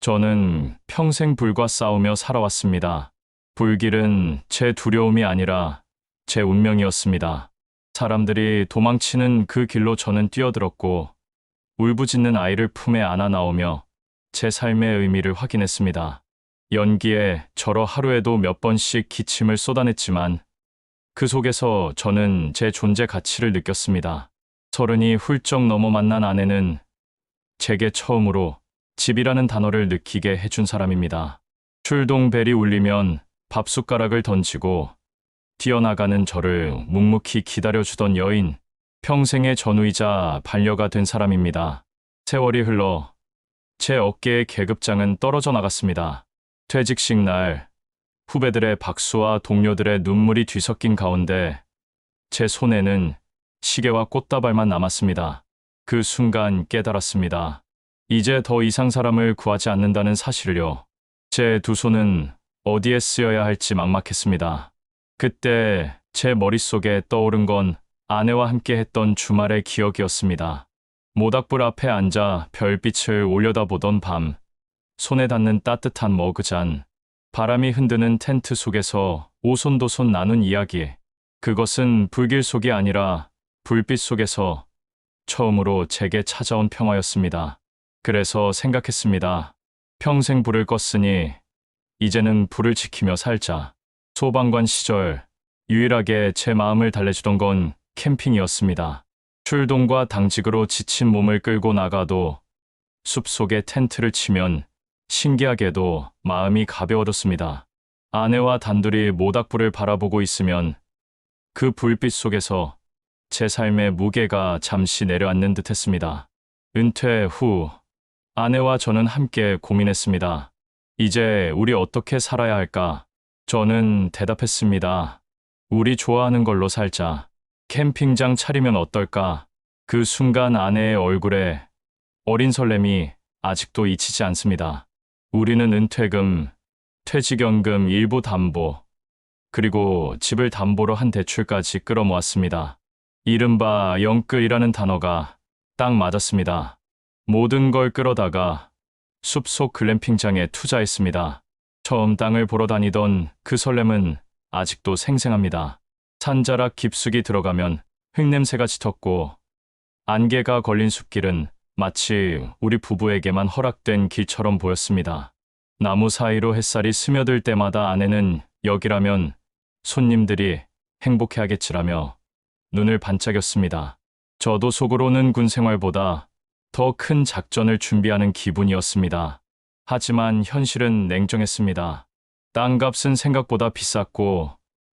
저는 평생 불과 싸우며 살아왔습니다. 불길은 제 두려움이 아니라 제 운명이었습니다. 사람들이 도망치는 그 길로 저는 뛰어들었고 울부짖는 아이를 품에 안아 나오며 제 삶의 의미를 확인했습니다. 연기에 절어 하루에도 몇 번씩 기침을 쏟아냈지만 그 속에서 저는 제 존재 가치를 느꼈습니다. 30이 훌쩍 넘어 만난 아내는 제게 처음으로 집이라는 단어를 느끼게 해준 사람입니다. 출동벨이 울리면 밥숟가락을 던지고 뛰어나가는 저를 묵묵히 기다려주던 여인, 평생의 전우이자 반려가 된 사람입니다. 세월이 흘러 제 어깨의 계급장은 떨어져 나갔습니다. 퇴직식 날, 후배들의 박수와 동료들의 눈물이 뒤섞인 가운데 제 손에는 시계와 꽃다발만 남았습니다. 그 순간 깨달았습니다. 이제 더 이상 사람을 구하지 않는다는 사실을요. 제 두 손은 어디에 쓰여야 할지 막막했습니다. 그때 제 머릿속에 떠오른 건 아내와 함께 했던 주말의 기억이었습니다. 모닥불 앞에 앉아 별빛을 올려다보던 밤, 손에 닿는 따뜻한 머그잔, 바람이 흔드는 텐트 속에서 오손도손 나눈 이야기. 그것은 불길 속이 아니라 불빛 속에서 처음으로 제게 찾아온 평화였습니다. 그래서 생각했습니다. 평생 불을 껐으니 이제는 불을 지키며 살자. 소방관 시절 유일하게 제 마음을 달래주던 건 캠핑이었습니다. 출동과 당직으로 지친 몸을 끌고 나가도 숲속에 텐트를 치면 신기하게도 마음이 가벼워졌습니다. 아내와 단둘이 모닥불을 바라보고 있으면 그 불빛 속에서 제 삶의 무게가 잠시 내려앉는 듯했습니다. 은퇴 후 아내와 저는 함께 고민했습니다. 이제 우리 어떻게 살아야 할까? 저는 대답했습니다. 우리 좋아하는 걸로 살자. 캠핑장 차리면 어떨까? 그 순간 아내의 얼굴에 어린 설렘이 아직도 잊히지 않습니다. 우리는 은퇴금, 퇴직연금 일부 담보, 그리고 집을 담보로 한 대출까지 끌어모았습니다. 이른바 영끌이라는 단어가 딱 맞았습니다. 모든 걸 끌어다가 숲속 글램핑장에 투자했습니다. 처음 땅을 보러 다니던 그 설렘은 아직도 생생합니다. 산자락 깊숙이 들어가면 흙냄새가 짙었고 안개가 걸린 숲길은 마치 우리 부부에게만 허락된 길처럼 보였습니다. 나무 사이로 햇살이 스며들 때마다 아내는 여기라면 손님들이 행복해하겠지라며 눈을 반짝였습니다. 저도 속으로는 군 생활보다 더 큰 작전을 준비하는 기분이었습니다. 하지만 현실은 냉정했습니다. 땅값은 생각보다 비쌌고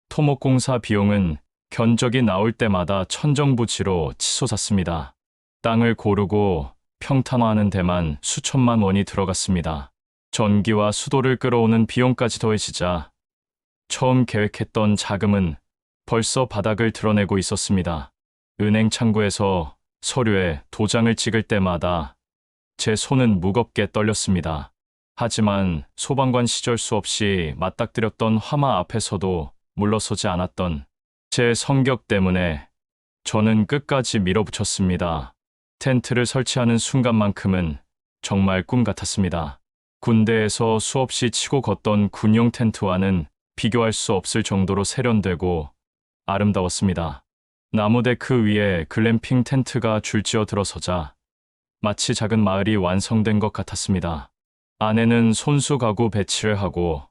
토목공사 비용은 견적이 나올 때마다 천정부지로 치솟았습니다. 땅을 고르고 평탄화하는 데만 수천만 원이 들어갔습니다. 전기와 수도를 끌어오는 비용까지 더해지자 처음 계획했던 자금은 벌써 바닥을 드러내고 있었습니다. 은행 창구에서 서류에 도장을 찍을 때마다 제 손은 무겁게 떨렸습니다. 하지만 소방관 시절 수없이 맞닥뜨렸던 화마 앞에서도 물러서지 않았던 제 성격 때문에 저는 끝까지 밀어붙였습니다. 텐트를 설치하는 순간만큼은 정말 꿈 같았습니다. 군대에서 수없이 치고 걷던 군용 텐트와는 비교할 수 없을 정도로 세련되고 아름다웠습니다. 나무 데크 위에 글램핑 텐트가 줄지어 들어서자 마치 작은 마을이 완성된 것 같았습니다. 아내는 손수 가구 배치를 하고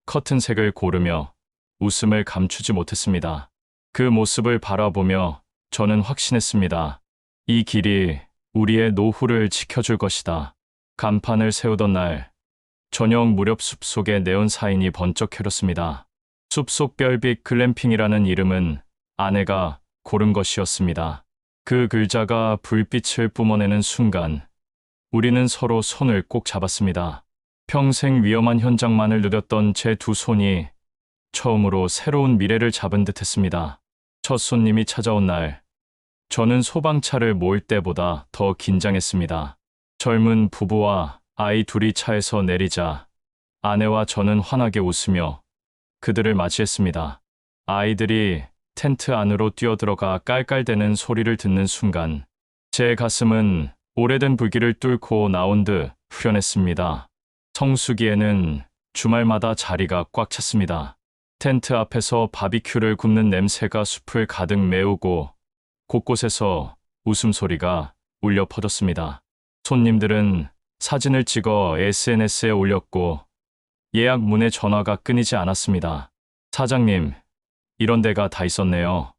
커튼색을 고르며 웃음을 감추지 못했습니다. 그 모습을 바라보며 저는 확신했습니다. 이 길이 우리의 노후를 지켜줄 것이다. 간판을 세우던 날, 저녁 무렵 숲속에 네온 사인이 번쩍 켜렸습니다. 숲속 별빛 글램핑이라는 이름은 아내가 고른 것이었습니다. 그 글자가 불빛을 뿜어내는 순간, 우리는 서로 손을 꼭 잡았습니다. 평생 위험한 현장만을 누렸던 제 두 손이 처음으로 새로운 미래를 잡은 듯 했습니다. 첫 손님이 찾아온 날, 저는 소방차를 모을 때보다 더 긴장했습니다. 젊은 부부와 아이 둘이 차에서 내리자 아내와 저는 환하게 웃으며 그들을 맞이했습니다. 아이들이 텐트 안으로 뛰어들어가 깔깔대는 소리를 듣는 순간 제 가슴은 오래된 불길을 뚫고 나온 듯 후련했습니다. 성수기에는 주말마다 자리가 꽉 찼습니다. 텐트 앞에서 바비큐를 굽는 냄새가 숲을 가득 메우고 곳곳에서 웃음소리가 울려 퍼졌습니다. 손님들은 사진을 찍어 SNS에 올렸고 예약 문의 전화가 끊이지 않았습니다. 사장님, 이런 데가 다 있었네요.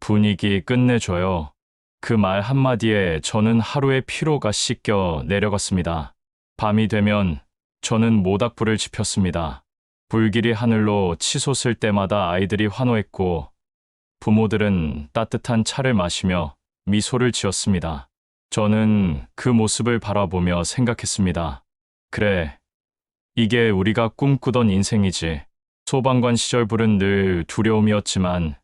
분위기 끝내줘요. 그 말 한마디에 저는 하루의 피로가 씻겨 내려갔습니다. 밤이 되면 저는 모닥불을 지폈습니다. 불길이 하늘로 치솟을 때마다 아이들이 환호했고 부모들은 따뜻한 차를 마시며 미소를 지었습니다. 저는 그 모습을 바라보며 생각했습니다. 그래, 이게 우리가 꿈꾸던 인생이지. 소방관 시절 불은 늘 두려움이었지만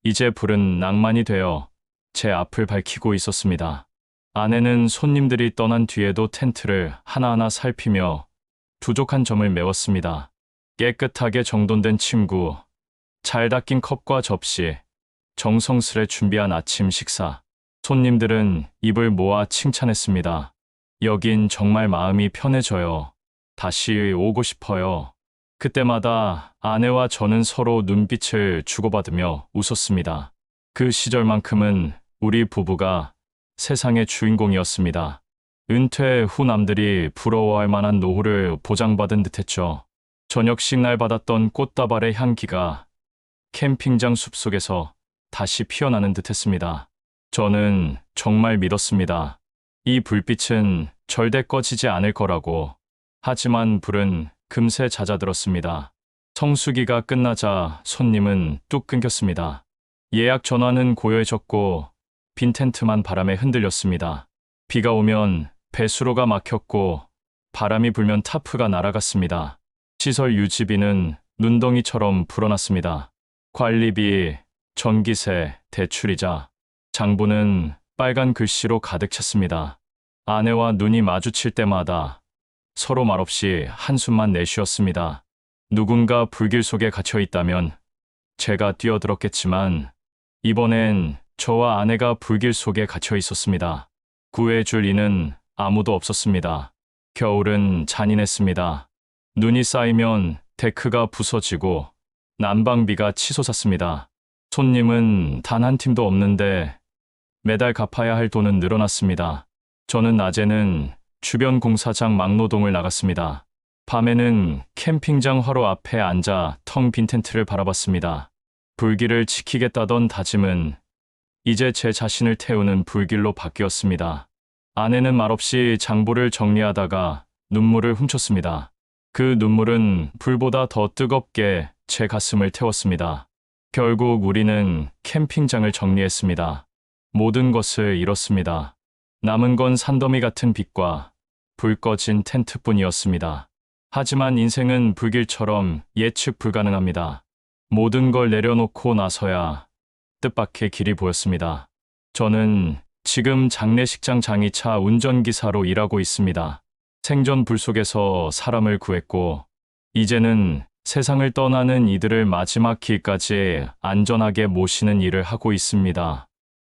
이제 불은 낭만이 되어 제 앞을 밝히고 있었습니다. 아내는 손님들이 떠난 뒤에도 텐트를 하나하나 살피며 부족한 점을 메웠습니다. 깨끗하게 정돈된 침구, 잘 닦인 컵과 접시, 정성스레 준비한 아침 식사. 손님들은 입을 모아 칭찬했습니다. 여긴 정말 마음이 편해져요. 다시 오고 싶어요. 그때마다 아내와 저는 서로 눈빛을 주고받으며 웃었습니다. 그 시절만큼은 우리 부부가 세상의 주인공이었습니다. 은퇴 후 남들이 부러워할 만한 노후를 보장받은 듯했죠. 저녁식 날 받았던 꽃다발의 향기가 캠핑장 숲속에서 다시 피어나는 듯했습니다. 저는 정말 믿었습니다. 이 불빛은 절대 꺼지지 않을 거라고. 하지만 불은 금세 잦아들었습니다. 성수기가 끝나자 손님은 뚝 끊겼습니다. 예약 전화는 고요해졌고 빈 텐트만 바람에 흔들렸습니다. 비가 오면 배수로가 막혔고 바람이 불면 타프가 날아갔습니다. 시설 유지비는 눈덩이처럼 불어났습니다. 관리비, 전기세, 대출이자 장부는 빨간 글씨로 가득 찼습니다. 아내와 눈이 마주칠 때마다 서로 말없이 한숨만 내쉬었습니다. 누군가 불길 속에 갇혀 있다면 제가 뛰어들었겠지만 이번엔 저와 아내가 불길 속에 갇혀 있었습니다. 구해줄 이는 아무도 없었습니다. 겨울은 잔인했습니다. 눈이 쌓이면 데크가 부서지고 난방비가 치솟았습니다. 손님은 단 한 팀도 없는데 매달 갚아야 할 돈은 늘어났습니다. 저는 낮에는 주변 공사장 막노동을 나갔습니다. 밤에는 캠핑장 화로 앞에 앉아 텅 빈 텐트를 바라봤습니다. 불길을 지키겠다던 다짐은 이제 제 자신을 태우는 불길로 바뀌었습니다. 아내는 말없이 장보를 정리하다가 눈물을 훔쳤습니다. 그 눈물은 불보다 더 뜨겁게 제 가슴을 태웠습니다. 결국 우리는 캠핑장을 정리했습니다. 모든 것을 잃었습니다. 남은 건 산더미 같은 빛과 불 꺼진 텐트뿐이었습니다. 하지만 인생은 불길처럼 예측 불가능합니다. 모든 걸 내려놓고 나서야 뜻밖의 길이 보였습니다. 저는 지금 장례식장 장의차 운전기사로 일하고 있습니다. 생전 불 속에서 사람을 구했고 이제는 세상을 떠나는 이들을 마지막 길까지 안전하게 모시는 일을 하고 있습니다.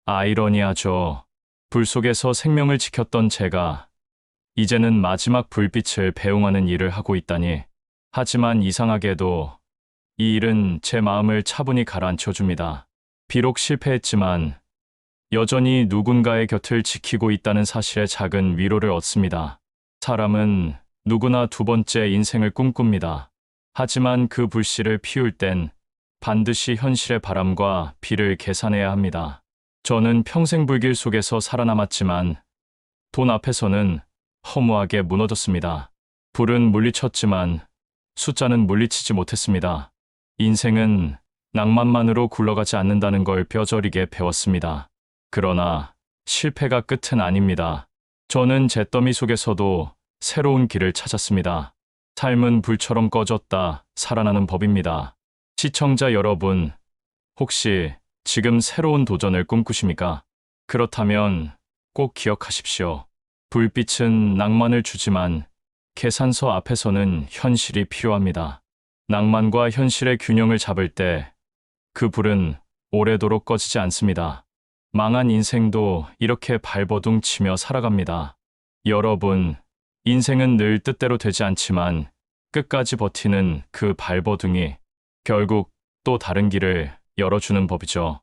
아이러니하죠. 불 속에서 생명을 지켰던 제가 이제는 마지막 불빛을 배웅하는 일을 하고 있다니. 하지만 이상하게도 이 일은 제 마음을 차분히 가라앉혀 줍니다. 비록 실패했지만 여전히 누군가의 곁을 지키고 있다는 사실에 작은 위로를 얻습니다. 사람은 누구나 두 번째 인생을 꿈꿉니다. 하지만 그 불씨를 피울 땐 반드시 현실의 바람과 비를 계산해야 합니다. 저는 평생 불길 속에서 살아남았지만 돈 앞에서는 허무하게 무너졌습니다. 불은 물리쳤지만 숫자는 물리치지 못했습니다. 인생은 낭만만으로 굴러가지 않는다는 걸 뼈저리게 배웠습니다. 그러나 실패가 끝은 아닙니다. 저는 잿더미 속에서도 새로운 길을 찾았습니다. 삶은 불처럼 꺼졌다 살아나는 법입니다. 시청자 여러분, 혹시 지금 새로운 도전을 꿈꾸십니까? 그렇다면 꼭 기억하십시오. 불빛은 낭만을 주지만 계산서 앞에서는 현실이 필요합니다. 낭만과 현실의 균형을 잡을 때 그 불은 오래도록 꺼지지 않습니다. 망한 인생도 이렇게 발버둥 치며 살아갑니다. 여러분, 인생은 늘 뜻대로 되지 않지만 끝까지 버티는 그 발버둥이 결국 또 다른 길을 열어주는 법이죠.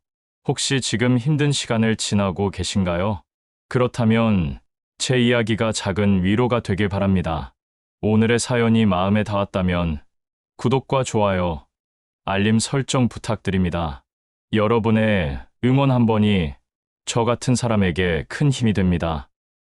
혹시 지금 힘든 시간을 지나고 계신가요? 그렇다면 제 이야기가 작은 위로가 되길 바랍니다. 오늘의 사연이 마음에 닿았다면 구독과 좋아요, 알림 설정 부탁드립니다. 여러분의 응원 한 번이 저 같은 사람에게 큰 힘이 됩니다.